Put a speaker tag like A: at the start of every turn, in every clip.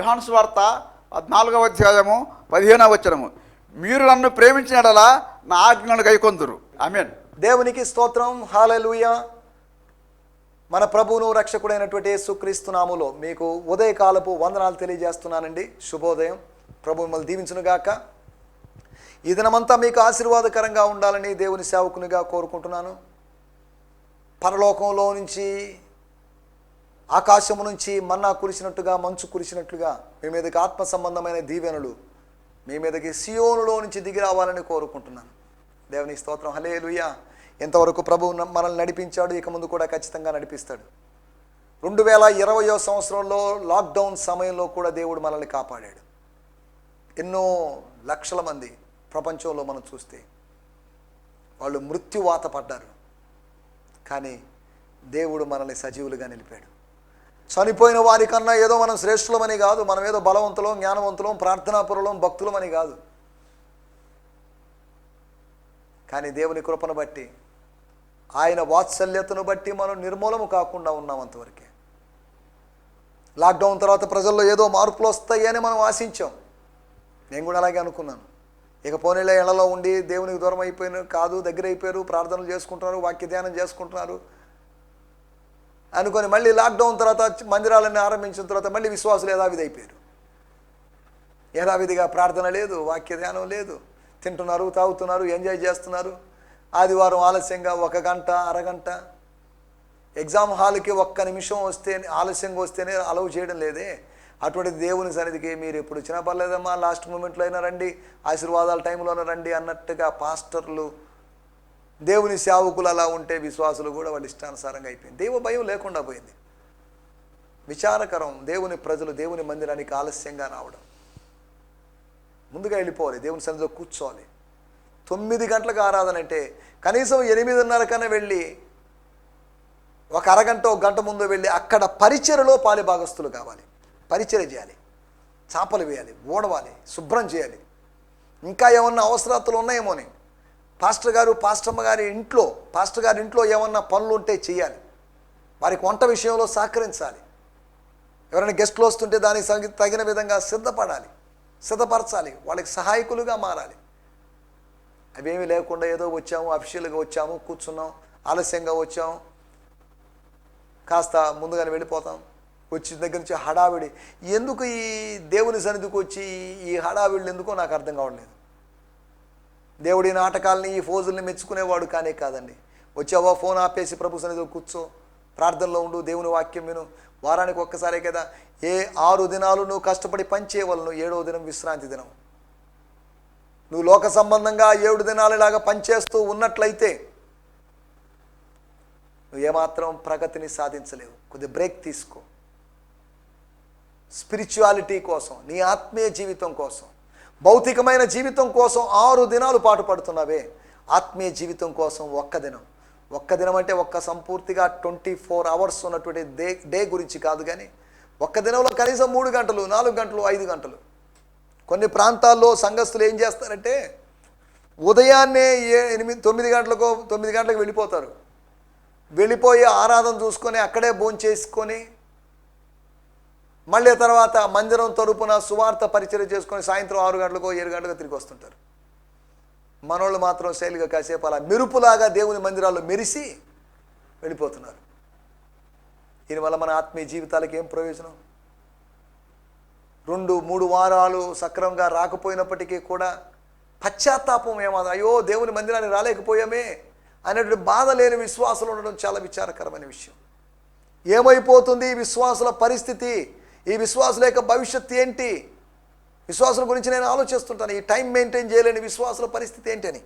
A: యోహాను సువార్త 14వ అధ్యాయము 15వ వచనము, మీరు నన్ను ప్రేమించిన యెడల నా ఆజ్ఞలను గైకొందురు. ఆమేన్.
B: దేవునికి స్తోత్రం. హల్లెలూయా. మన ప్రభువును రక్షకుడైనటువంటి యేసుక్రీస్తు నామములో మీకు ఉదయకాలపు వందనాలు తెలియజేస్తున్నానండి. శుభోదయం. ప్రభు మిమ్మల్ని దీవించునుగాక. ఈ దినమంతా మీకు ఆశీర్వాదకరంగా ఉండాలని దేవుని సేవకునిగా కోరుకుంటున్నాను. పరలోకంలో నుంచి, ఆకాశము నుంచి మన్నా కురిసినట్టుగా, మంచు కురిసినట్లుగా మీ మీదకి ఆత్మ సంబంధమైన దీవెనలు మీ మీదకి సియోనులో నుంచి దిగి రావాలని కోరుకుంటున్నాను. దేవుని స్తోత్రం. హల్లెలూయా. ఎంతవరకు ప్రభు మనల్ని నడిపించాడు, ఇక ముందు కూడా ఖచ్చితంగా నడిపిస్తాడు. 2020వ సంవత్సరంలో లాక్డౌన్ సమయంలో కూడా దేవుడు మనల్ని కాపాడాడు. ఎన్నో లక్షల మంది ప్రపంచంలో మనం చూస్తే వాళ్ళు మృత్యువాత పడ్డారు, కానీ దేవుడు మనల్ని సజీవులుగా నిలిపాడు. చనిపోయిన వారికన్నా ఏదో మనం శ్రేష్ఠులమని కాదు, మనం ఏదో బలవంతులం, జ్ఞానవంతులం, ప్రార్థనాపరులం, భక్తులమని కాదు, కానీ దేవుని కృపను బట్టి, ఆయన వాత్సల్యతను బట్టి మనం నిర్మూలము కాకుండా ఉన్నాం. అంతవరకే. లాక్డౌన్ తర్వాత ప్రజల్లో ఏదో మార్పులు వస్తాయని మనం ఆశించాం. నేను కూడా అలాగే అనుకున్నాను. ఇక పోనీలే, ఇళ్లలో ఉండి దేవునికి దూరం అయిపోయిన కాదు, దగ్గర అయిపోయారు, ప్రార్థనలు చేసుకుంటున్నారు, వాక్య ధ్యానం చేసుకుంటున్నారు అనుకొని మళ్ళీ లాక్డౌన్ తర్వాత మందిరాలన్నీ ఆరంభించిన తర్వాత మళ్ళీ విశ్వాసులు యథావిధి అయిపోయారు. యథావిధిగా ప్రార్థన లేదు, వాక్య ధ్యానం లేదు, తింటున్నారు, తాగుతున్నారు, ఎంజాయ్ చేస్తున్నారు. ఆదివారం ఆలస్యంగా 1 గంట, అరగంట, ఎగ్జామ్ హాల్కి 1 నిమిషం వస్తే ఆలస్యంగా వస్తేనే అలౌ చేయడం లేదే. అటువంటి దేవుని సన్నిధికి మీరు ఎప్పుడు వచ్చినా పర్లేదమ్మా, లాస్ట్ మూమెంట్లో అయినా రండి, ఆశీర్వాదాల టైంలోనే రండి అన్నట్టుగా పాస్టర్లు, దేవుని సేవకులు అలా ఉంటే విశ్వాసులు కూడా వాళ్ళ ఇష్టానుసారంగా అయిపోయింది. దైవ భయం లేకుండా పోయింది. విచారకరం. దేవుని ప్రజలు దేవుని మందిరానికి ఆలస్యంగా రావడం. ముందుగా వెళ్ళిపోవాలి, దేవుని సన్నిధిలో కూర్చోవాలి. 9 గంటలకు ఆరాధన అంటే కనీసం 8:30 కన్నా వెళ్ళి 1 అరగంట, 1 గంట ముందు వెళ్ళి అక్కడ పరిచర్యలో పాలిభాగస్తులు కావాలి. పరిచర్య చేయాలి, చాపలు వేయాలి, ఊడవాలి, శుభ్రం చేయాలి. ఇంకా ఏమన్నా అవసరాలు ఉన్నాయేమోని పాస్టర్ గారి ఇంట్లో ఏమన్నా పనులు ఉంటే చేయాలి. వారికి వంట విషయంలో సహకరించాలి. ఎవరైనా గెస్టులు వస్తుంటే దానికి తగిన విధంగా సిద్ధపరచాలి, వాళ్ళకి సహాయకులుగా మారాలి. అవేమీ లేకుండా ఏదో వచ్చాము, అఫీషియల్గా వచ్చాము, కూర్చున్నాం, ఆలస్యంగా వచ్చాము, కాస్త ముందుగానే వెళ్ళిపోతాం. వచ్చిన దగ్గర నుంచి హడావిడి. ఎందుకు ఈ దేవుని సన్నిధికి వచ్చి ఈ హడావిడిలు ఎందుకో నాకు అర్థం కావట్లేదు. దేవుడి నాటకాలని, ఈ ఫోజుల్ని మెచ్చుకునేవాడు కానే కాదండి. వచ్చావా, ఫోన్ ఆపేసి ప్రభు సన్నిధిలో కూర్చో, ప్రార్థనలో ఉండు, దేవుని వాక్యం విను. వారానికి ఒక్కసారే కదా. 6 దినాలు నువ్వు కష్టపడి పని చేయవలను, 7వ దినం విశ్రాంతి దినం. నువ్వు లోక సంబంధంగా 7 దినాలు ఇలాగా పనిచేస్తూ ఉన్నట్లయితే నువ్వు ఏమాత్రం ప్రగతిని సాధించలేవు. కొద్ది బ్రేక్ తీసుకో. స్పిరిచువాలిటీ కోసం, నీ ఆత్మీయ జీవితం కోసం, భౌతికమైన జీవితం కోసం 6 దినాలు పాటు పడుతున్నావే, ఆత్మీయ జీవితం కోసం 1 దినం. 1 దినం అంటే సంపూర్తిగా 24 అవర్స్ ఉన్నటువంటి డే గురించి కాదు, కానీ 1 దినంలో కనీసం 3 గంటలు, 4 గంటలు, 5 గంటలు. కొన్ని ప్రాంతాల్లో సంఘస్థులు ఏం చేస్తారంటే ఉదయాన్నే 9 గంటలకు వెళ్ళిపోతారు. వెళ్ళిపోయి ఆరాధన చూసుకొని అక్కడే భోంచేసుకొని మళ్ళీ తర్వాత మందిరం తరపున సువార్త పరిచర్య చేసుకొని సాయంత్రం 6 గంటలకో 7 గంటలకు తిరిగి వస్తుంటారు. మనోళ్ళు మాత్రం శైలిగా కాసేపు అలా మెరుపులాగా దేవుని మందిరాల్లో మెరిసి వెళ్ళిపోతున్నారు. దీనివల్ల మన ఆత్మీయ జీవితాలకు ఏం ప్రయోజనం? 2-3 వారాలు సక్రమంగా రాకపోయినప్పటికీ కూడా పశ్చాత్తాపం ఏమాత్రం, అయ్యో దేవుని మందిరానికి రాలేకపోయామే అనేటువంటి బాధ లేని విశ్వాసులు ఉండడం చాలా విచారకరమైన విషయం. ఏమైపోతుంది ఈ విశ్వాసుల పరిస్థితి? ఈ విశ్వాసుల యొక్క భవిష్యత్తు ఏంటి? విశ్వాసుల గురించి నేను ఆలోచిస్తుంటాను. ఈ టైం మెయింటైన్ చేయలేని విశ్వాసుల పరిస్థితి ఏంటని.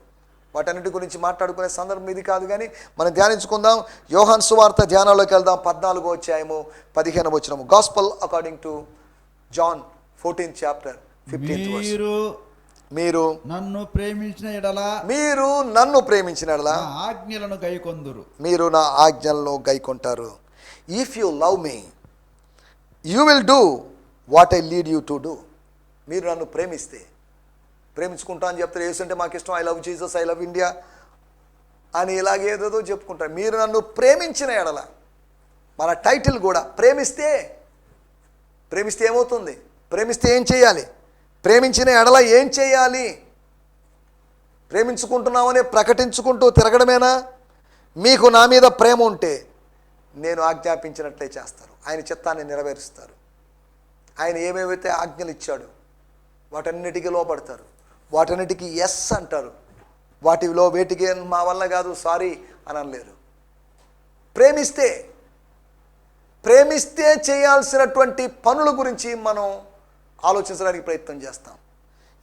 B: వాటన్నిటి గురించి మాట్లాడుకునే సందర్భం ఇది కాదు, కానీ మనం ధ్యానించుకుందాం. యోహాను సువార్త ధ్యానాల్లోకి వెళ్దాం. 14వ అధ్యాయము 15వ వచనము. Gospel according to John 14th chapter 15th verse. మీరు నన్ను ప్రేమించిన యెడల
A: ఆజ్ఞలను గైకొందురు.
B: మీరు నా ఆజ్ఞలను గైకొంటారు. If you love me you will do what I lead you to do. మీరు నన్ను ప్రేమించుకుంటా అని చెప్తారు. యేసు అంటే మాకు ఇష్టం, I love Jesus, I love India అని ఇలాగేదో చెప్పుకుంటారు. మీరు నన్ను ప్రేమించిన యెడల, మన టైటిల్ కూడా ప్రేమిస్తే ఏమవుతుంది? ప్రేమిస్తే ఏం చేయాలి? ప్రేమించిన ఎడల ఏం చేయాలి? ప్రేమించుకుంటున్నామని ప్రకటించుకుంటూ తిరగడమేనా? మీకు నా మీద ప్రేమ ఉంటే నేను ఆజ్ఞాపించినట్లే చేస్తారు, ఆయన చిత్తాన్ని నెరవేరుస్తారు. ఆయన ఏమేమైతే ఆజ్ఞలు ఇచ్చాడు వాటన్నిటికీ లోపడతారు, వాటన్నిటికీ ఎస్ అంటారు. వాటిలో వేటికి మా వల్ల కాదు సారీ అని అనలేరు. ప్రేమిస్తే చేయాల్సినటువంటి పనుల గురించి మనం ఆలోచించడానికి ప్రయత్నం చేస్తాం.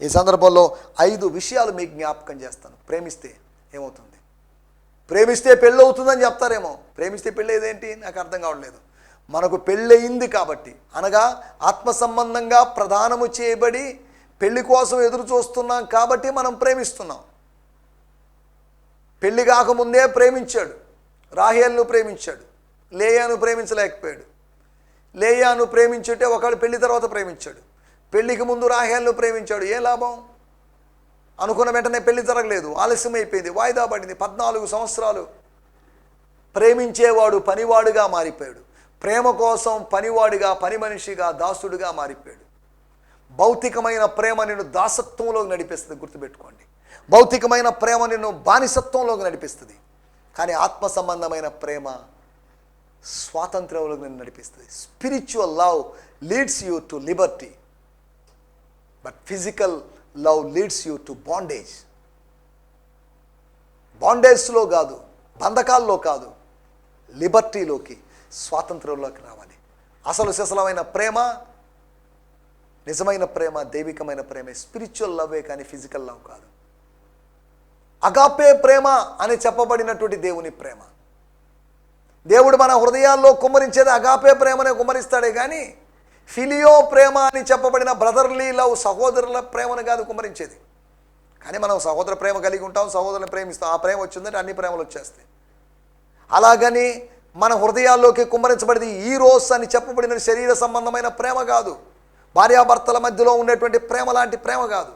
B: ఈ సందర్భంలో 5 విషయాలు మీకు జ్ఞాపకం చేస్తాను. ప్రేమిస్తే ఏమవుతుంది? ప్రేమిస్తే పెళ్ళి అవుతుందని చెప్తారేమో. ప్రేమిస్తే పెళ్ళి ఏదేంటి నాకు అర్థం కావట్లేదు. మనకు పెళ్ళయింది కాబట్టి, అనగా ఆత్మ సంబంధంగా ప్రదానము చేయబడి పెళ్లి కోసం ఎదురు చూస్తున్నాం కాబట్టి మనం ప్రేమిస్తున్నాం. పెళ్లి కాకముందే ప్రేమించాడు. రాహేలును ప్రేమించాడు, లేయాను ప్రేమించలేకపోయాడు. లేయాను ప్రేమించుంటే ఒకళ్ళు పెళ్లి తర్వాత ప్రేమించాడు. పెళ్లికి ముందు రాహేలును ప్రేమించాడు, ఏ లాభం? అనుకున్న వెంటనే పెళ్లి జరగలేదు, ఆలస్యం అయిపోయింది, వాయిదా పడింది. 14 సంవత్సరాలు ప్రేమించేవాడు పనివాడుగా మారిపోయాడు. ప్రేమ కోసం పనివాడిగా, పని మనిషిగా, దాసుడిగా మారిపోయాడు. భౌతికమైన ప్రేమ నిన్ను దాసత్వంలోకి నడిపిస్తుంది, గుర్తుపెట్టుకోండి. భౌతికమైన ప్రేమ నిన్ను బానిసత్వంలోకి నడిపిస్తుంది. కానీ ఆత్మ సంబంధమైన ప్రేమ స్వాతంత్ర్యంలోకి నిన్ను నడిపిస్తుంది. Spiritual love leads you to liberty, but physical love leads you to bondage. బాండేజ్లో కాదు, బంధకాల్లో కాదు, లిబర్టీలోకి, స్వాతంత్రంలోకి రావాలి. అసలు సిసలమైన ప్రేమ, నిజమైన ప్రేమ, దైవికమైన ప్రేమ స్పిరిచువల్ లవ్వే కానీ ఫిజికల్ లవ్ కాదు. అగాపే ప్రేమ అని చెప్పబడినటువంటి దేవుని ప్రేమ. దేవుడు మన హృదయాల్లో కుమ్మరించేది అగాపే ప్రేమనే కుమ్మరిస్తాడే కానీ ఫిలియో ప్రేమ అని చెప్పబడిన బ్రదర్లీ లవ్, సహోదరుల ప్రేమను కాదు కుమ్మరించేది. కానీ మనం సహోదర ప్రేమ కలిగి ఉంటాం, సహోదరుని ప్రేమిస్తాం. ఆ ప్రేమ వచ్చిందంటే అన్ని ప్రేమలు వచ్చేస్తాయి. అలాగని మన హృదయాల్లోకి కుమ్మరించబడింది ఈరోస్ అని చెప్పబడిన శరీర సంబంధమైన ప్రేమ కాదు. భార్యాభర్తల మధ్యలో ఉండేటువంటి ప్రేమ లాంటి ప్రేమ కాదు.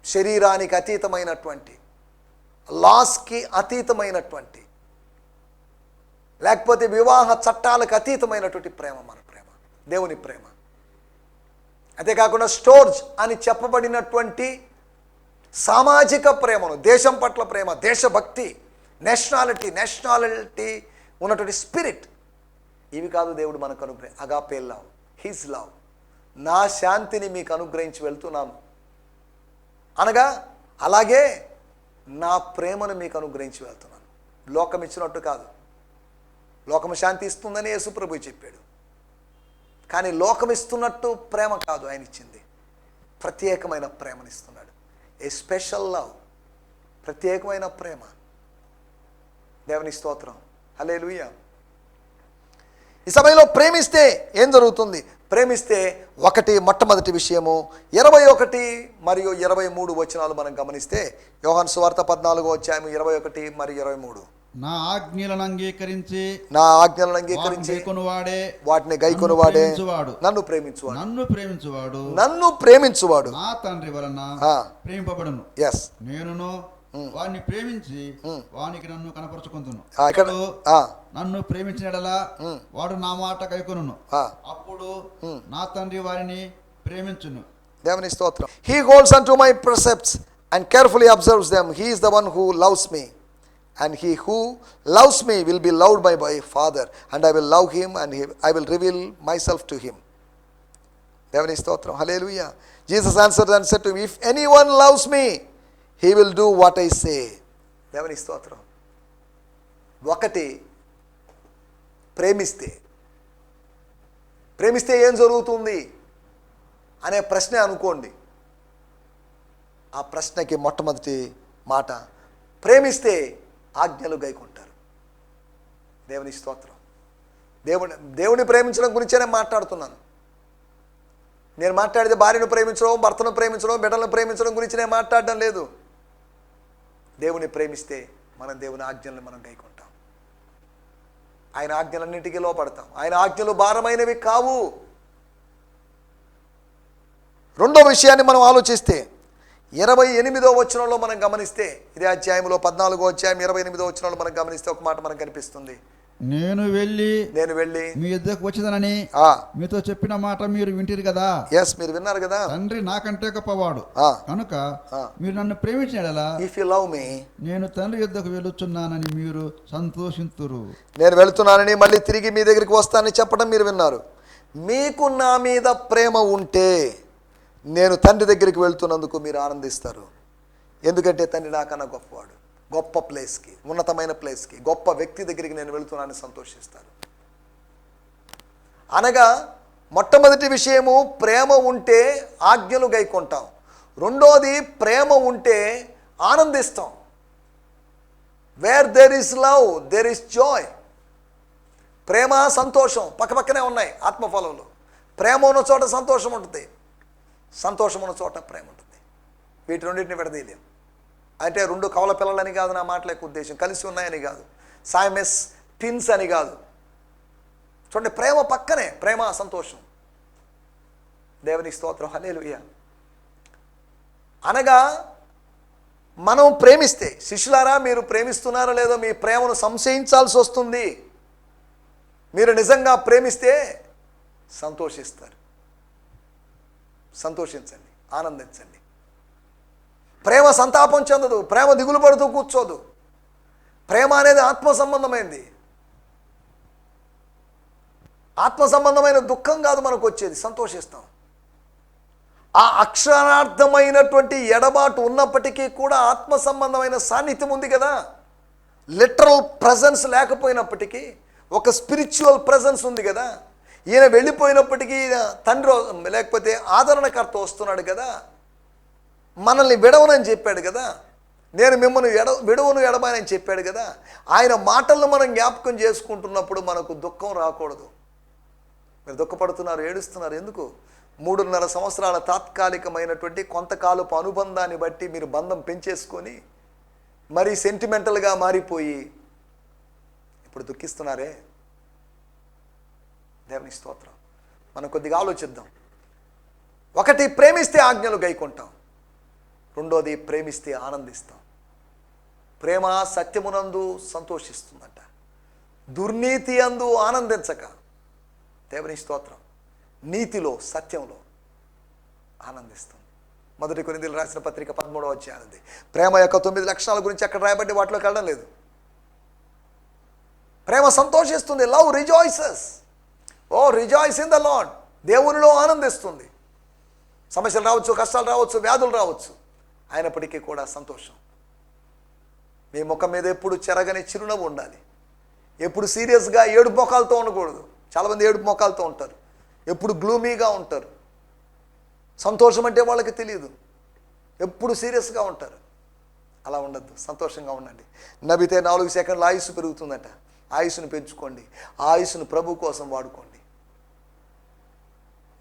B: శరీరానికి అతీతమైనటువంటి, లాస్కి అతీతమైనటువంటి, లేకపోతే వివాహ చట్టాలకు అతీతమైనటువంటి ప్రేమ మన ప్రేమ, దేవుని ప్రేమ. అంతేకాకుండా స్టోర్జ్ అని చెప్పబడినటువంటి సామాజిక ప్రేమను, దేశం పట్ల ప్రేమ, దేశభక్తి, నేషనాలిటీ ఉన్నటువంటి స్పిరిట్, ఇవి కాదు దేవుడు మనకు అగాపే లవ్, హిజ్ లవ్. నా శాంతిని మీకు అనుగ్రహించి వెళ్తున్నాను అనగా అలాగే నా ప్రేమను మీకు అనుగ్రహించి వెళ్తున్నాను. లోకం ఇచ్చినట్టు కాదు. లోకం శాంతి ఇస్తుందని యేసుప్రభు చెప్పాడు. కానీ లోకం ఇస్తున్నట్టు ప్రేమ కాదు ఆయన ఇచ్చింది. ప్రత్యేకమైన ప్రేమను ఇస్తున్నాడు. ఏ స్పెషల్ లవ్, ప్రత్యేకమైన ప్రేమ. దేవుని స్తోత్రం, హల్లెలూయా. ఈ సమయంలో ప్రేమిస్తే ఏం జరుగుతుంది? ప్రేమిస్తే మొట్టమొదటి విషయము 21 మరియు 23 వచనాలు మనం గమనిస్తే, యోహాను సువార్త 14వ అధ్యాయం 21 మరియు 23.
C: నా ఆజ్ఞలను అంగీకరించి
B: వాటిని గైకొనువాడే నన్ను ప్రేమించువాడు
C: నా తండ్రి వలన ప్రేమింపబడును.
B: ఎస్,
C: నేనును వాడిని ప్రేమించి వానికి నన్ను కనపరుచుకుంటును. నన్ను ప్రేమించిన యెడల వాడు నా మాట గైకొనును, అప్పుడు నా తండ్రి వారిని ప్రేమించును.
B: దేవుని స్తోత్రం. He holds unto my precepts and carefully observes them. He is the one who loves me, and he who loves me will be loved by my Father, and I will love him, and I will reveal myself to him. దేవుని స్తోత్రం, హల్లెలూయా. Jesus answered and said to him, if anyone loves me, he will do what I say. దేవుని స్తోత్రం. ప్రేమిస్తే ఏం జరుగుతుంది అనే ప్రశ్నే అనుకోండి. ఆ ప్రశ్నకి మొట్టమొదటి మాట, ప్రేమిస్తే ఆజ్ఞలు గైకొంటారు. దేవుని స్తోత్రం. దేవుని ప్రేమించడం గురించే నేను మాట్లాడుతున్నాను. నేను మాట్లాడితే భార్యను ప్రేమించడం, భర్తను ప్రేమించడం, బిడ్డలను ప్రేమించడం గురించి నేను మాట్లాడడం లేదు. దేవుని ప్రేమిస్తే మనం దేవుని ఆజ్ఞలను మనం గైకొంటాం. ఆయన ఆజ్ఞలన్నింటికీ లోపడతాం. ఆయన ఆజ్ఞలు భారమైనవి కావు. రెండో విషయాన్ని మనం ఆలోచిస్తే 28వ వచనంలో మనం గమనిస్తే, ఇదే అధ్యాయంలో 14వ అధ్యాయం 28వ వచనంలో మనం గమనిస్తే ఒక మాట మనకు కనిపిస్తుంది.
C: నేను వెళ్ళి మీ యుద్ధకు వచ్చేదనని మీతో చెప్పిన మాట మీరు వింటిరు కదా.
B: ఎస్, మీరు విన్నారు కదా.
C: తండ్రి నాకంటే గొప్పవాడు కనుక మీరు నన్ను ప్రేమించిన యెడల
B: ఇఫ్ యు లవ్ మీ,
C: నేను తండ్రి యుద్ధకు వెళుచున్నానని మీరు సంతోషింతురు.
B: నేను వెళుతున్నానని మళ్ళీ తిరిగి మీ దగ్గరికి వస్తానని చెప్పడం మీరు విన్నారు. మీకు నా మీద ప్రేమ ఉంటే నేను తండ్రి దగ్గరికి వెళ్తున్నందుకు మీరు ఆనందిస్తారు. ఎందుకంటే తండ్రి నాకన్నా గొప్పవాడు. గొప్ప ప్లేస్కి, ఉన్నతమైన ప్లేస్కి, గొప్ప వ్యక్తి దగ్గరికి నేను వెళుతున్నానని సంతోషిస్తారు. అనగా మొట్టమొదటి విషయము ప్రేమ ఉంటే ఆజ్ఞలు గైకొంటాం. రెండోది ప్రేమ ఉంటే ఆనందిస్తాం. Where there is love there is joy. ప్రేమ సంతోషం పక్కపక్కనే ఉన్నాయి ఆత్మఫలంలో. ప్రేమ ఉన్న చోట సంతోషం ఉంటుంది, సంతోషం ఉన్న చోట ప్రేమ ఉంటుంది. వీటి రెండింటిని విడదీయలేం. అంటే రెండు కవల పిల్లలని కాదు నా మాటల యొక్క ఉద్దేశం, కలిసి ఉన్నాయని కాదు, సైమెస్ ట్విన్స్ అని కాదు. చూడండి, ప్రేమ పక్కనే, ప్రేమ సంతోషం. దేవునికి స్తోత్రం, హల్లెలూయా. అనగా మనం ప్రేమిస్తే, శిష్యులారా మీరు ప్రేమిస్తున్నారో లేదో మీ ప్రేమను సంశయించాల్సి వస్తుంది. మీరు నిజంగా ప్రేమిస్తే సంతోషిస్తారు. సంతోషించండి, ఆనందించండి. ప్రేమ సంతాపం చెందదు, ప్రేమ దిగులు పడుతూ కూర్చోదు. ప్రేమ అనేది ఆత్మ సంబంధమైనది. ఆత్మ సంబంధమైన దుఃఖం కాదు మనకు వచ్చేది, సంతోషిస్తాం. ఆ అక్షరార్థమైనటువంటి ఎడబాటు ఉన్నప్పటికీ కూడా ఆత్మ సంబంధమైన సాన్నిధ్యం ఉంది కదా. లిటరల్ ప్రజెన్స్ లేకపోయినప్పటికీ ఒక స్పిరిచువల్ ప్రజెన్స్ ఉంది కదా. ఈయన వెళ్ళిపోయినప్పటికీ తండ్రి లేకపోతే ఆదరణకర్త వస్తున్నాడు కదా. మనల్ని విడవనని చెప్పాడు కదా. నేను మిమ్మల్ని విడవను ఎడబానని చెప్పాడు కదా. ఆయన మాటలను మనం జ్ఞాపకం చేసుకుంటున్నప్పుడు మనకు దుఃఖం రాకూడదు. మీరు దుఃఖపడుతున్నారు, ఏడుస్తున్నారు ఎందుకు? 3.5 సంవత్సరాల తాత్కాలికమైనటువంటి కొంతకాలపు అనుబంధాన్ని బట్టి మీరు బంధం పెంచేసుకొని మరీ సెంటిమెంటల్గా మారిపోయి ఇప్పుడు దుఃఖిస్తున్నారే. దేవుని స్తోత్రం. మనం కొద్దిగా ఆలోచిద్దాం. ఒకటి, ప్రేమిస్తే ఆజ్ఞలు గైకొంటాం. రెండోది, ప్రేమిస్తే ఆనందిస్తాం. ప్రేమ సత్యమునందు సంతోషిస్తుందంట, దుర్నీతి అందు ఆనందించక. దేవుని స్తోత్రం. నీతిలో, సత్యంలో ఆనందిస్తుంది. 1 కొరింథీయులకు రాసిన పత్రిక 13వ అధ్యాయం. ప్రేమ యొక్క 9 లక్షణాల గురించి అక్కడ రాయబట్టి వాటిలోకి వెళ్ళడం లేదు. ప్రేమ సంతోషిస్తుంది. Love rejoices. O rejoice in the Lord. దేవునిలో ఆనందిస్తుంది. సమస్యలు రావచ్చు, కష్టాలు రావచ్చు, వ్యాధులు రావచ్చు, అయినప్పటికీ కూడా సంతోషం. మీ ముఖం మీద ఎప్పుడు చెరగని చిరునవ్వు ఉండాలి. ఎప్పుడు సీరియస్గా ఏడుపు మొఖాలతో ఉండకూడదు. చాలామంది ఏడుపు మొఖాలతో ఉంటారు, ఎప్పుడు గ్లూమీగా ఉంటారు. సంతోషం అంటే వాళ్ళకి తెలియదు, ఎప్పుడు సీరియస్గా ఉంటారు. అలా ఉండద్దు, సంతోషంగా ఉండండి. నవ్వితే 4 సెకండ్ల ఆయుస్సు పెరుగుతుందట. ఆయుస్సును పెంచుకోండి. ఆ ఆయుస్సును ప్రభు కోసం వాడుకోండి.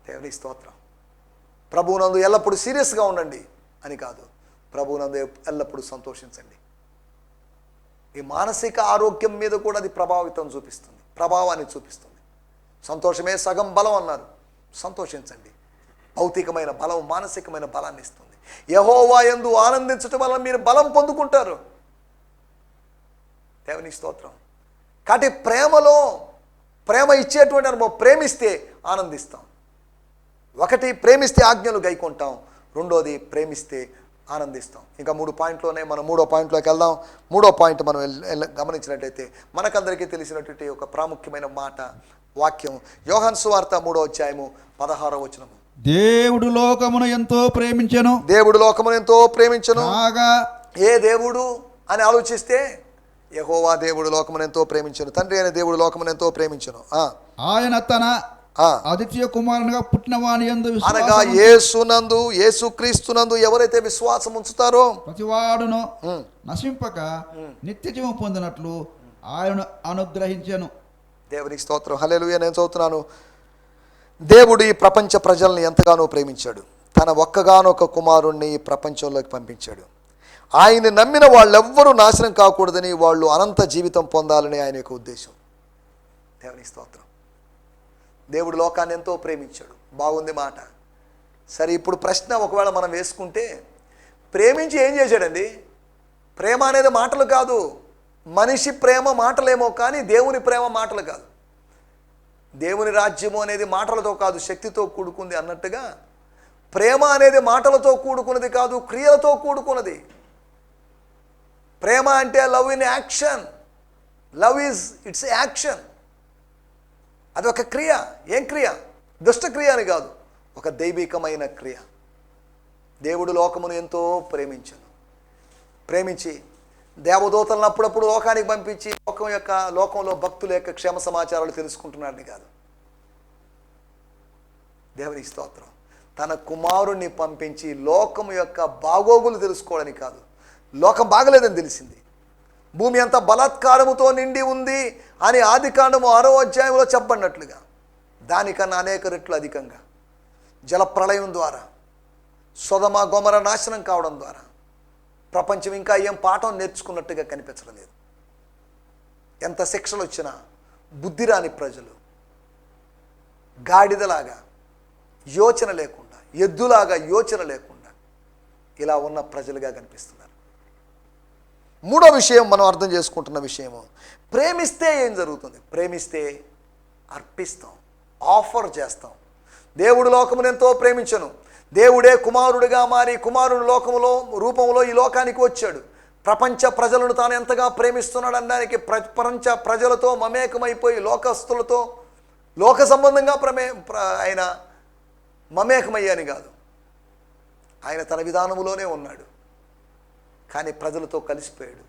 B: దేవుని స్తోత్రం. ప్రభువునందు ఎల్లప్పుడూ సీరియస్గా ఉండండి అని కాదు, ప్రభువునందు ఎల్లప్పుడూ సంతోషించండి. ఈ మానసిక ఆరోగ్యం మీద కూడా అది ప్రభావాన్ని చూపిస్తుంది. సంతోషమే సగం బలం అన్నారు. సంతోషించండి. భౌతికమైన బలం మానసికమైన బలాన్ని ఇస్తుంది. యెహోవా యందు ఆనందించటం వల్ల మీరు బలం పొందుకుంటారు. దేవుని స్తోత్రం. కాబట్టి ప్రేమ ఇచ్చేటువంటి అనుభవం. ప్రేమిస్తే ఆనందిస్తాం. ఒకటి, ప్రేమిస్తే ఆజ్ఞలు గైకొంటాం. రెండోది, ప్రేమిస్తే ఆనందిస్తాం. ఇంకా 3 పాయింట్లోనే మనం 3వ పాయింట్లోకి వెళ్దాం. 3వ పాయింట్ మనం గమనించినట్లయితే మనకందరికీ తెలిసినటువంటి ఒక ప్రాముఖ్యమైన మాట, వాక్యం యోహాను సువార్త 3వ అధ్యాయము 16వ వచనము.
C: దేవుడు లోకమును ఎంతో ప్రేమించెను.
B: దేవుడు లోకమును ఎంతో ప్రేమించెను. ఏ దేవుడు అని ఆలోచిస్తే యెహోవా దేవుడు లోకమును ఎంతో ప్రేమించెను. తండ్రి అయిన దేవుడు లోకమును ఎంతో ప్రేమించెను.
C: ఆయన తన అద్వితీయ కుమారునిగా పుట్టిన వాని యందు
B: అనగా యేసునందు, యేసుక్రీస్తునందు ఎవరైతే విశ్వాసం ఉంచుతారో
C: ప్రతివాడును నశింపక నిత్య జీవం పొందినట్లు ఆయన అనుగ్రహించెను.
B: దేవునికి స్తోత్రం, హల్లెలూయా. నేను చదువుతున్నాను. దేవుడు ఈ ప్రపంచ ప్రజల్ని ఎంతగానో ప్రేమించాడు. తన ఒక్కగానొక్క కుమారుణ్ణి ఈ ప్రపంచంలోకి పంపించాడు. ఆయన్ని నమ్మిన వాళ్ళెవ్వరూ నాశనం కాకూడదని, వాళ్ళు అనంత జీవితం పొందాలని ఆయన యొక్క ఉద్దేశం. దేవునికి స్తోత్రం. దేవుడు లోకాన్ని ఎంతో ప్రేమించాడు. బాగుంది మాట. సరే, ఇప్పుడు ప్రశ్న ఒకవేళ మనం వేసుకుంటే, ప్రేమించి ఏం చేశాడండి? ప్రేమ అనేది మాటలు కాదు, మనిషి ప్రేమ మాటలేమో కానీ దేవుని ప్రేమ మాటలు కాదు. దేవుని రాజ్యము అనేది మాటలతో కాదు, శక్తితో కూడుకుంది అన్నట్టుగా ప్రేమ అనేది మాటలతో కూడుకున్నది కాదు, క్రియలతో కూడుకున్నది. ప్రేమ అంటే love in action. Love is it's action. అది ఒక క్రియ. ఏం క్రియ? దుష్టక్రియ అని కాదు, ఒక దైవికమైన క్రియ. దేవుడు లోకమును ఎంతో ప్రేమించి దేవదూతలను అప్పుడప్పుడు లోకానికి పంపించి లోకంలో భక్తుల యొక్క క్షేమ సమాచారాలు తెలుసుకుంటున్నాడని కాదు. దేవుని స్తోత్రం. తన కుమారుణ్ణి పంపించి లోకము యొక్క బాగోగులు తెలుసుకోవడానికి కాదు. లోకం బాగలేదని తెలిసింది, భూమి అంతా బలాత్కారముతో నిండి ఉంది అని ఆదికాండము 6వ అధ్యాయంలో చెప్పబడినట్లుగా దానికన్నా అనేక రెట్లు అధికంగా జలప్రళయం ద్వారా, సొదమ గొమర నాశనం కావడం ద్వారా ప్రపంచం ఇంకా ఏం పాఠం నేర్చుకున్నట్టుగా కనిపించడం లేదు. ఎంత శిక్షలు వచ్చినా బుద్ధి రాని ప్రజలు గాడిదలాగా యోచన లేకుండా, ఎద్దులాగా యోచన లేకుండా ఇలా ఉన్న ప్రజలుగా కనిపిస్తున్నారు. మూడో విషయం మనం అర్థం చేసుకుంటున్న విషయము, ప్రేమిస్తే ఏం జరుగుతుంది? ప్రేమిస్తే అర్పిస్తాం, ఆఫర్ చేస్తాం. దేవుడు లోకమును ఎంతో ప్రేమించను. దేవుడే కుమారుడిగా మారి కుమారుని రూపంలో ఈ లోకానికి వచ్చాడు. ప్రపంచ ప్రజలను తాను ఎంతగా ప్రేమిస్తున్నాడు అనడానికి ప్రపంచ ప్రజలతో మమేకమైపోయి లోకస్తులతో లోక సంబంధంగా ఆయన మమేకమయ్యాని కాదు, ఆయన తన విధానములోనే ఉన్నాడు. కానీ ప్రజలతో కలిసిపోయాడు,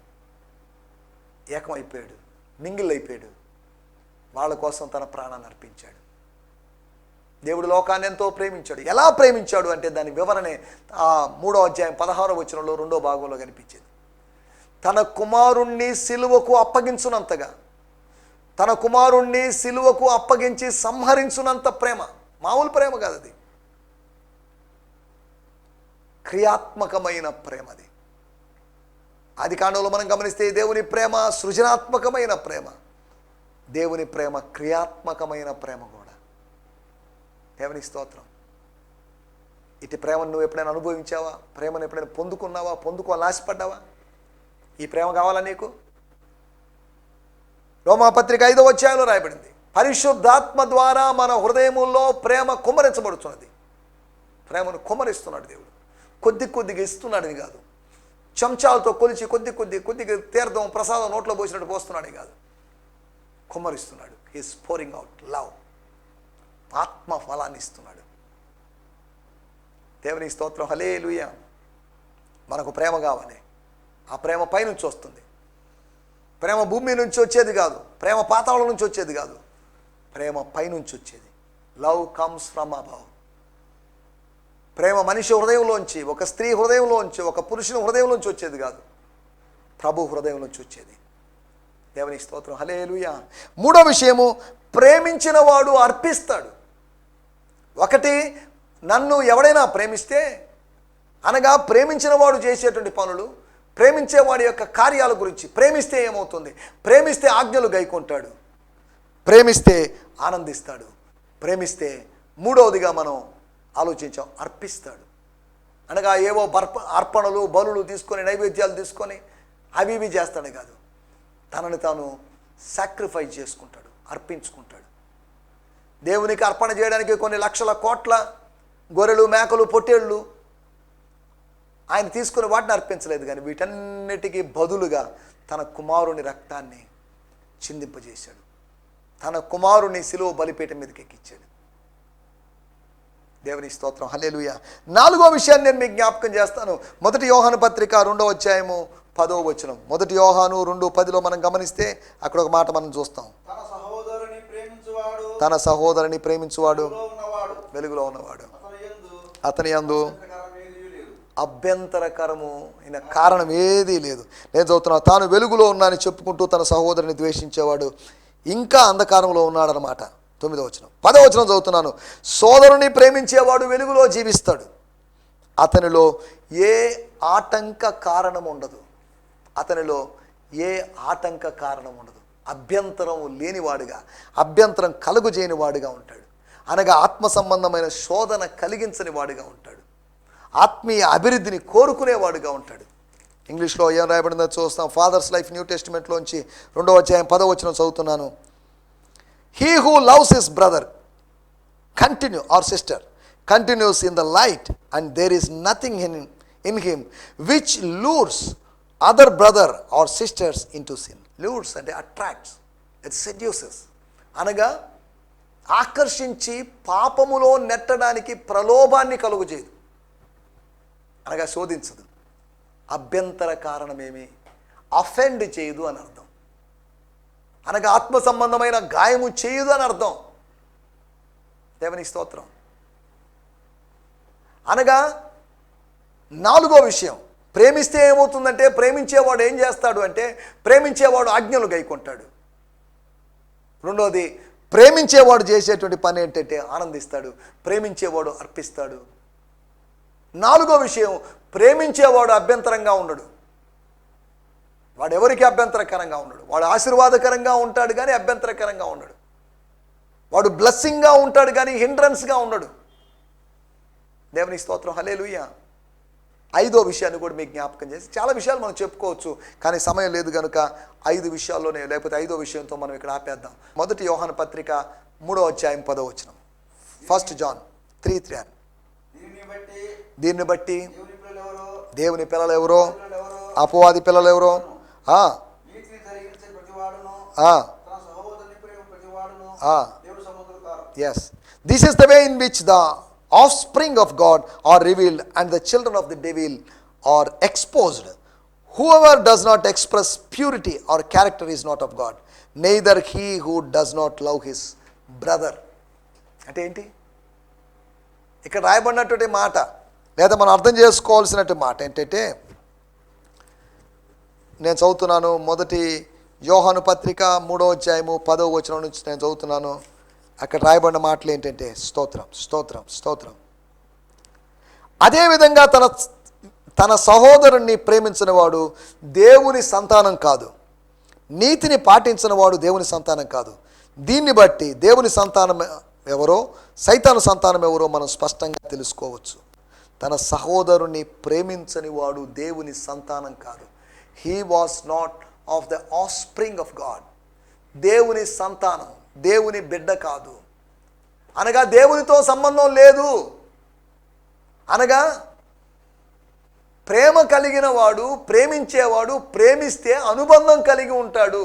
B: ఏకమైపోయాడు, మింగిల్ అయిపోయాడు. వాళ్ళ కోసం తన ప్రాణాన్ని అర్పించాడు. దేవుడు లోకాన్ని ఎంతో ప్రేమించాడు. ఎలా ప్రేమించాడు అంటే దాని వివరణే 3వ అధ్యాయం 16వ వచనంలో 2వ భాగంలో కనిపించేది. తన కుమారుణ్ణి సిలువకు అప్పగించునంతగా, తన కుమారుణ్ణి సిలువకు అప్పగించి సంహరించునంత ప్రేమ. మామూలు ప్రేమ కాదు, అది క్రియాత్మకమైన ప్రేమది. ఆది కాండంలో మనం గమనిస్తే దేవుని ప్రేమ సృజనాత్మకమైన ప్రేమ, దేవుని ప్రేమ క్రియాత్మకమైన ప్రేమ కూడా. దేవుని స్తోత్రం. ఇటు ప్రేమను నువ్వు ఎప్పుడైనా అనుభవించావా? ప్రేమను ఎప్పుడైనా పొందుకున్నావా? పొందుకోవాలని ఆశపడ్డావా? ఈ ప్రేమ కావాలా నీకు? రోమాపత్రిక 5వ అధ్యాయంలో రాయబడింది, పరిశుద్ధాత్మ ద్వారా మన హృదయముల్లో ప్రేమ కుమ్మరించబడుతున్నది. ప్రేమను కుమ్మరిస్తున్నాడు దేవుడు. కొద్దిగా ఇస్తున్నాడని కాదు, చెంచాలతో కొలిచి కొద్దిగా తీర్థం ప్రసాదం నోట్లో పోసినట్టు పోస్తున్నాడని కాదు, కుమ్మరిస్తున్నాడు. He's pouring out love. ఆత్మ ఫలాన్ని ఇస్తున్నాడు. దేవుని స్తోత్రం. హల్లెలూయా. మనకు ప్రేమ కావాలి. ఆ ప్రేమ పైనుంచి వస్తుంది. ప్రేమ భూమి నుంచి వచ్చేది కాదు, ప్రేమ పాతాళం నుంచి వచ్చేది కాదు, ప్రేమ పైనుంచి వచ్చేది. Love comes from above. ప్రేమ మనిషి హృదయంలోంచి, ఒక స్త్రీ హృదయంలోంచి, ఒక పురుషుని హృదయంలోంచి వచ్చేది కాదు, ప్రభు హృదయంలోంచి వచ్చేది. దేవుని స్తోత్రం. హల్లెలూయా. మూడో విషయము, ప్రేమించిన వాడు అర్పిస్తాడు. ఒకటి, నన్ను ఎవడైనా ప్రేమిస్తే అనగా ప్రేమించిన వాడు చేసేటువంటి పనులు, ప్రేమించేవాడి యొక్క కార్యాల గురించి. ప్రేమిస్తే ఏమవుతుంది? ప్రేమిస్తే ఆజ్ఞలు గైకొంటాడు, ప్రేమిస్తే ఆనందిస్తాడు, ప్రేమిస్తే మూడవదిగా మనం ఆలోచించాం, అర్పిస్తాడు. అనగా ఏవో అర్పణలు బలులు తీసుకొని, నైవేద్యాలు తీసుకొని అవి ఇవి చేస్తాడు కాదు, తనని తాను సాక్రిఫైస్ చేసుకుంటాడు, అర్పించుకుంటాడు. దేవునికి అర్పణ చేయడానికి కొన్ని లక్షల కోట్ల గొర్రెలు, మేకలు, పొట్టేళ్ళు ఆయన తీసుకుని వాటిని అర్పించలేదు, కానీ వీటన్నిటికీ బదులుగా తన కుమారుని రక్తాన్ని చిందింపజేశాడు. తన కుమారుని శిలువ బలిపీఠం మీదకి ఎక్కించాడు. దేవుని స్తోత్రం. హల్లెలూయా. నాలుగో విషయాన్ని నేను మీకు జ్ఞాపకం చేస్తాను. 1 యోహాను పత్రిక 2వ అధ్యాయము 10వ వచనం. 1 యోహాను 2:10లో మనం గమనిస్తే అక్కడ ఒక మాట మనం చూస్తాం. తన సహోదరుని ప్రేమించువాడు వెలుగులో ఉన్నవాడు, అతని యందు అభ్యంతరకరము అయిన కారణం ఏదీ లేదు. నేను చదువుతున్నా, తాను వెలుగులో ఉన్నానని చెప్పుకుంటూ తన సహోదరుని ద్వేషించేవాడు ఇంకా అంధకారంలో ఉన్నాడనమాట. 9వ వచనం. 10వ వచనం చదువుతున్నాను. సోదరుని ప్రేమించేవాడు వెలుగులో జీవిస్తాడు, అతనిలో ఏ ఆటంక కారణం ఉండదు. అతనిలో ఏ ఆటంక కారణం ఉండదు. అభ్యంతరం లేనివాడుగా, అభ్యంతరం కలుగుజేయని వాడుగా ఉంటాడు. అనగా ఆత్మ సంబంధమైన శోధన కలిగించని వాడుగా ఉంటాడు, ఆత్మీయ అభివృద్ధిని కోరుకునేవాడుగా ఉంటాడు. ఇంగ్లీష్లో ఏం రాయబడిందో చూస్తాం. ఫాదర్స్ లైఫ్ న్యూ టెస్టిమెంట్లోంచి 2వ అధ్యాయం 10వ వచనం చదువుతున్నాను. He who loves his brother or sister continues in the light, and there is nothing in him which lures other brother or sisters into sin. Lures అంటే attracts, it seduces, అనగా ఆకర్షించి పాపములో నెట్టడానికి ప్రలోభాన్ని కలుగజేయదు, అనగా శోధించదు. అభ్యంతర కారణమేమి, అఫెండ్ చేయదు అని అర్థం. అనగా ఆత్మ సంబంధమైన గాయము చేయదు అని అర్థం. దేవుని స్తోత్రం. అనగా 4వ విషయం, ప్రేమిస్తే ఏమవుతుందంటే, ప్రేమించేవాడు ఏం చేస్తాడు అంటే, ప్రేమించేవాడు ఆజ్ఞలు గైకొంటాడు. 2వది, ప్రేమించేవాడు చేసేటువంటి పని ఏంటంటే ఆనందిస్తాడు, ప్రేమించేవాడు అర్పిస్తాడు. 4వ విషయం, ప్రేమించేవాడు అభ్యంతరంగా ఉండడు. వాడు ఎవరికి అభ్యంతరకరంగా ఉండడు. వాడు ఆశీర్వాదకరంగా ఉంటాడు కానీ అభ్యంతరకరంగా ఉండడు. వాడు బ్లెస్సింగ్గా ఉంటాడు కానీ హిండ్రన్స్గా ఉండడు. దేవుని స్తోత్రం, హల్లెలూయా. 5వ విషయాన్ని కూడా మీకు జ్ఞాపకం చేసి, చాలా విషయాలు మనం చెప్పుకోవచ్చు కానీ సమయం లేదు కనుక 5 విషయాల్లోనే, లేకపోతే 5వ విషయంతో మనం ఇక్కడ ఆపేద్దాం. 1 యోహాను పత్రిక 3వ అధ్యాయం 10వ వచనం. 1 John 3:3. దీన్ని బట్టి దేవుని పిల్లలు ఎవరో, అపవాది పిల్లలు ఎవరో, yes, this is the way in which the offspring of God are revealed and the children of the devil are exposed. Whoever does not express purity or character is not of God, neither he who does not love his brother. అంటే ఏంటి ఇక్కడ రాయబడినటువంటి మాట, లేదా మనం అర్థం చేసుకోవాల్సినటువంటి మాట ఏంటంటే, నేను చదువుతున్నాను 1 యోహాను పత్రిక 3వ అధ్యాయము 10వ వచనం నుంచి నేను చదువుతున్నాను. అక్కడ రాయబడిన మాటలు ఏంటంటే, స్తోత్రం స్తోత్రం స్తోత్రం. అదేవిధంగా తన సహోదరుణ్ణి ప్రేమించిన వాడు దేవుని సంతానం కాదు, నీతిని పాటించిన వాడు దేవుని సంతానం కాదు. దీన్ని బట్టి దేవుని సంతానం ఎవరో, సైతాను సంతానం ఎవరో మనం స్పష్టంగా తెలుసుకోవచ్చు. తన సహోదరుణ్ణి ప్రేమించని వాడు దేవుని సంతానం కాదు. He was not of the offspring of God. దేవుని సంతానం, దేవుని బిడ్డ కాదు, అనగా దేవునితో సంబంధం లేదు. అనగా ప్రేమ కలిగిన వాడు, ప్రేమించేవాడు ప్రేమిస్తే అనుబంధం కలిగి ఉంటాడు.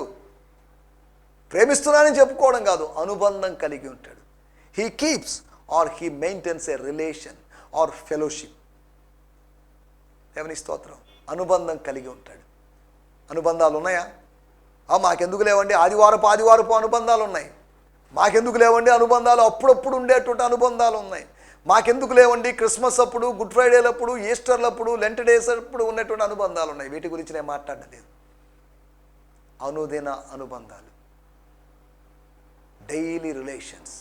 B: ప్రేమిస్తున్నానని చెప్పుకోవడం కాదు, అనుబంధం కలిగి ఉంటాడు. He keeps or he maintains a relation or fellowship. దేవుని స్తోత్రం. అనుబంధం కలిగి ఉంటాడు. అనుబంధాలు ఉన్నాయా? మాకెందుకు లేవండి, ఆదివారపు అనుబంధాలు ఉన్నాయి. మాకెందుకు లేవండి అనుబంధాలు, అప్పుడప్పుడు ఉండేటువంటి అనుబంధాలు ఉన్నాయి. మాకెందుకు లేవండి క్రిస్మస్ అప్పుడు, గుడ్ ఫ్రైడేలప్పుడు, ఈస్టర్లప్పుడు, లెంట్ డేస్ అప్పుడు ఉన్నటువంటి అనుబంధాలు ఉన్నాయి. వీటి గురించి నేను మాట్లాడలేదు. అనుదిన అనుబంధాలు, డైలీ రిలేషన్స్,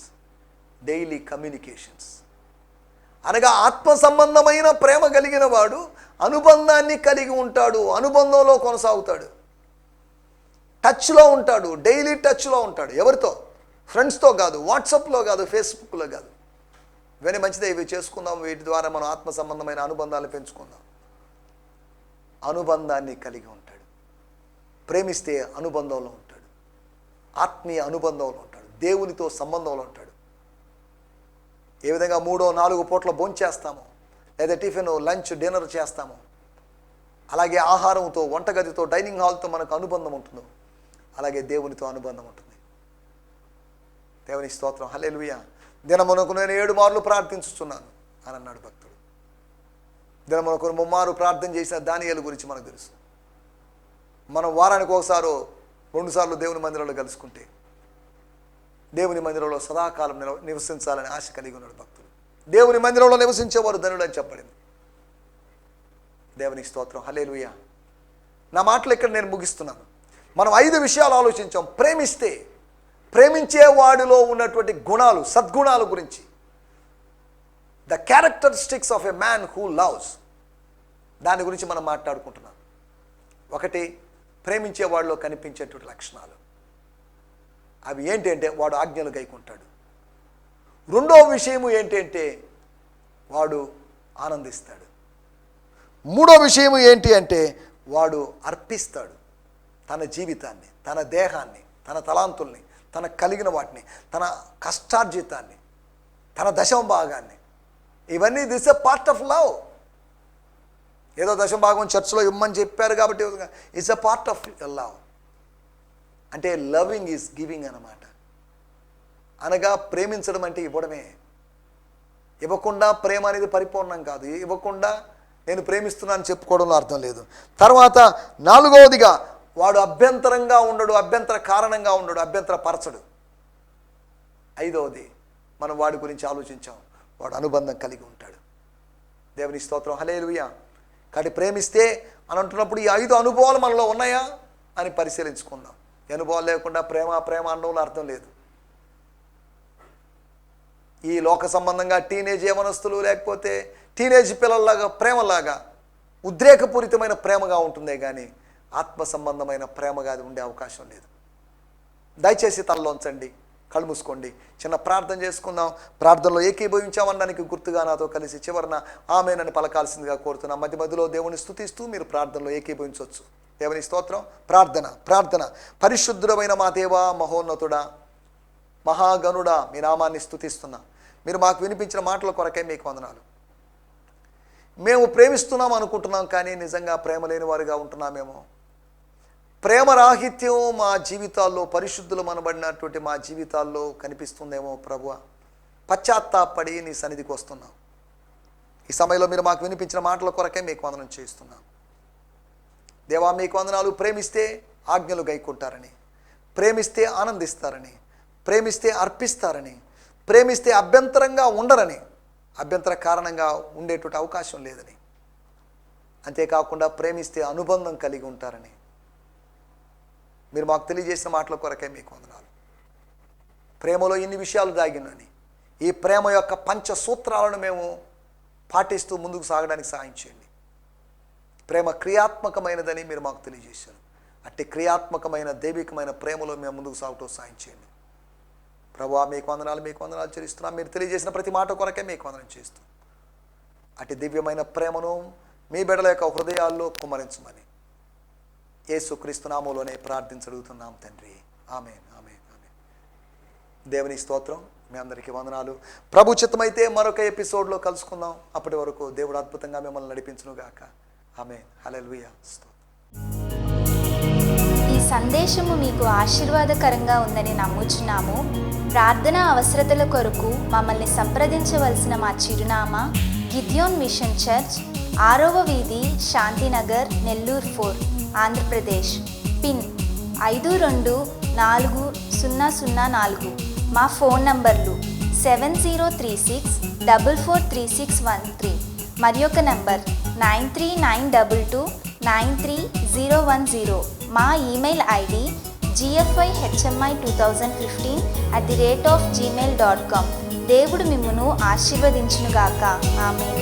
B: డైలీ కమ్యూనికేషన్స్. అనగా ఆత్మ సంబంధమైన ప్రేమ కలిగిన వాడు అనుబంధాన్ని కలిగి ఉంటాడు, అనుబంధంలో కొనసాగుతాడు, టచ్లో ఉంటాడు, డైలీ టచ్లో ఉంటాడు. ఎవరితో? ఫ్రెండ్స్తో కాదు, వాట్సాప్లో కాదు, ఫేస్బుక్లో కాదు. ఇవన్నీ మంచిదే, ఇవి చేసుకుందాం, వీటి ద్వారా మనం ఆత్మ సంబంధమైన అనుబంధాలు పెంచుకుందాం. అనుబంధాన్ని కలిగి ఉంటాడు. ప్రేమిస్తే అనుబంధంలో ఉంటాడు, ఆత్మీయ అనుబంధంలో ఉంటాడు, దేవునితో సంబంధంలో ఉంటాడు. ఏ విధంగా 3-4 పూట్ల భోంచేస్తాము, లేదా టిఫిన్, లంచ్, డిన్నర్ చేస్తాము, అలాగే ఆహారంతో, వంటగదితో, డైనింగ్ హాల్తో మనకు అనుబంధం ఉంటుందో, అలాగే దేవునితో అనుబంధం ఉంటుంది. దేవుని స్తోత్రం, హల్లెలూయా. దినమునకు నేను 7 మార్లు ప్రార్థించుతున్నాను అని అన్నాడు భక్తుడు. దినమునకు 3 మార్లు ప్రార్థన చేసిన దానియేలు గురించి మనకు తెలుసు. మనం వారానికి 1 సారో 2 సార్లు దేవుని మందిరంలో కలుసుకుంటే దేవుని మందిరంలో సదాకాలం నివసించాలని ఆశ కలిగి ఉన్నాడు భక్తుడు. దేవుని మందిరంలో నివసించేవారు ధనులు అని చెప్పబడింది. దేవునికి స్తోత్రం, హల్లెలూయా. నా మాటలు ఇక్కడ నేను ముగిస్తున్నాను. మనం 5 విషయాలు ఆలోచించాం. ప్రేమిస్తే, ప్రేమించే వాడిలో ఉన్నటువంటి గుణాలు, సద్గుణాల గురించి, the characteristics of a man who loves, దాని గురించి మనం మాట్లాడుకుంటున్నాం. 1, ప్రేమించే వాడిలో కనిపించేటువంటి లక్షణాలు. అవి ఏంటి అంటే, వాడు ఆజ్ఞలు గైకుంటాడు. 2వ విషయము ఏంటంటే, వాడు ఆనందిస్తాడు. 3వ విషయము ఏంటి అంటే, వాడు అర్పిస్తాడు తన జీవితాన్ని, తన దేహాన్ని, తన తలాంతుల్ని, తన కలిగిన వాటిని, తన కష్టార్జితాన్ని, తన దశమ భాగాన్ని. ఇవన్నీ this a part of love. ఏదో దశమ భాగం చర్చ్లో ఇవ్వమని చెప్పారు కాబట్టి it's a part of love. అంటే లవింగ్ ఈజ్ గివింగ్ అన్నమాట. అనగా ప్రేమించడం అంటే ఇవ్వడమే. ఇవ్వకుండా ప్రేమ అనేది పరిపూర్ణం కాదు. ఇవ్వకుండా నేను ప్రేమిస్తున్నాను చెప్పుకోవడంలో అర్థం లేదు. తర్వాత 4వదిగా వాడు అభ్యంతరంగా ఉండడు, అభ్యంతర కారణంగా ఉండడు, అభ్యంతర పరచడు. 5వది మనం వాడి గురించి ఆలోచించాం, వాడు అనుబంధం కలిగి ఉంటాడు. దేవుని స్తోత్రం, హల్లెలూయా. కాబట్టి ప్రేమిస్తే అని అంటున్నప్పుడు ఈ 5 అనుభవాలు మనలో ఉన్నాయా అని పరిశీలించుకుందాం. ఈ అనుభవాలు లేకుండా ప్రేమ ప్రేమ అనడంలో అర్థం లేదు. ఈ లోక సంబంధంగా టీనేజ్ యవనస్తులు లేకపోతే టీనేజ్ పిల్లల్లాగా ప్రేమలాగా ఉద్రేకపూరితమైన ప్రేమగా ఉంటుందే కానీ ఆత్మ సంబంధమైన ప్రేమగా అది ఉండే అవకాశం లేదు. దయచేసి తలలోంచండి, కళ్ళు మూసుకోండి, చిన్న ప్రార్థన చేసుకుందాం. ప్రార్థనలో ఏకీభవించామనడానికి గుర్తుగా నాతో కలిసి చివరన ఆమేనని పలకాల్సిందిగా కోరుతున్నాం. మధ్య మధ్యలో దేవుని స్తుతిస్తూ మీరు ప్రార్థనలో ఏకీభవించవచ్చు. దేవుని స్తోత్రం. ప్రార్థన. పరిశుద్ధుడమైన మా దేవా, మహోన్నతుడా, మహాగణుడా, మీ నామాన్ని స్తుతిస్తున్నా. మీరు మాకు వినిపించిన మాటల కొరకే మీకు వందనాలు. మేము ప్రేమిస్తున్నాం అనుకుంటున్నాం కానీ నిజంగా ప్రేమ లేని వారుగా ఉంటున్నామేమో. ప్రేమరాహిత్యం మా జీవితాల్లో, పరిశుద్ధులు మనబడినటువంటి మా జీవితాల్లో కనిపిస్తుందేమో ప్రభువా. పశ్చాత్తాపడి నీ సన్నిధికి వస్తున్నాం. ఈ సమయంలో మీరు మాకు వినిపించిన మాటల కొరకే మీకు వందనం చేస్తున్నాం. దేవా మీకు వందనాలు. ప్రేమిస్తే ఆజ్ఞలు గైకుంటారని, ప్రేమిస్తే ఆనందిస్తారని, ప్రేమిస్తే అర్పిస్తారని, ప్రేమిస్తే అభ్యంతరంగా ఉండరని, అభ్యంతర కారణంగా ఉండేటువంటి అవకాశం లేదని, అంతేకాకుండా ప్రేమిస్తే అనుబంధం కలిగి ఉంటారని మీరు మాకు తెలియజేసిన మాటల కొరకే మీకు వందనాలు. ప్రేమలో ఇన్ని విషయాలు దాగినని, ఈ ప్రేమ యొక్క పంచసూత్రాలను మేము పాటిస్తూ ముందుకు సాగడానికి సహాయం చేయండి. ప్రేమ క్రియాత్మకమైనదని మీరు మాకు తెలియజేశారు. అట్టి క్రియాత్మకమైన దైవికమైన ప్రేమలో మేము ముందుకు సాగుతూ సహాయం చేయండి. ప్రభువా మీకు వందనాలు చెల్లిస్తున్నాం. మీరు తెలియజేసిన ప్రతి మాట కొరకే మీకు వందనం చేస్తాం. అట్టి దివ్యమైన ప్రేమను మీ బిడ్డల యొక్క హృదయాల్లో కుమ్మరించమని యేసుక్రీస్తు నామములోనే ప్రార్థించడుగుతున్నాం తండ్రి. ఆమేన్. దేవుని స్తోత్రం. మీ అందరికీ వందనాలు. ప్రభు చిత్తమైతే మరొక ఎపిసోడ్లో కలుసుకుందాం. అప్పటి వరకు దేవుడు అద్భుతంగా మిమ్మల్ని నడిపించును గాక. ఆమేన్. హల్లెలూయా.
D: ఈ సందేశము మీకు ఆశీర్వాదకరంగా ఉందని నమ్ముచున్నాము. ప్రార్థన అవసరతల కొరకు మమ్మల్ని సంప్రదించవలసిన మా చిరునామా గిద్యోన్ మిషన్ చర్చ్, 6వ వీధి, శాంతినగర్, నెల్లూరు 4, ఆంధ్రప్రదేశ్. పిన్ 524004. మా ఫోన్ నంబర్లు 7036443613 మరి ఒక నంబర్ 9392293010. మా ఈమెయిల్ ఐడి gfihmi2015@gmail.com. దేవుడు మిమ్మును ఆశీర్వదించునుగాక. ఆమేన్.